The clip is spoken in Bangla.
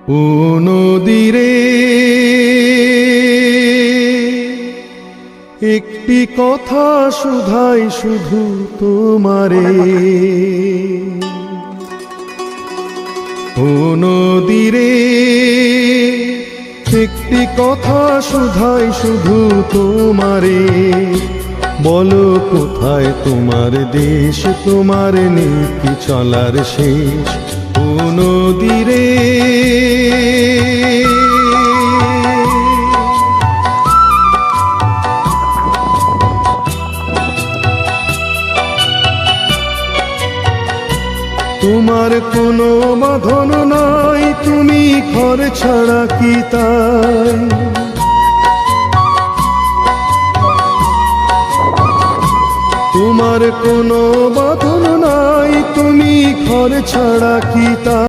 ও নদীরে একটি কথা শুধাই শুধু তোমারে। ও নদীরে একটি কথা শুধাই শুধু তোমারে। বলো কোথায় তোমার দেশ, তোমার নীতি চলার শেষ। ও নদীরে তোমার কোনো বাঁধন নাই, তুমি ঘর ছাড়া কি তাই? তোমার কোনো বাঁধন নাই, তুমি ঘর ছাড়া কি তাই?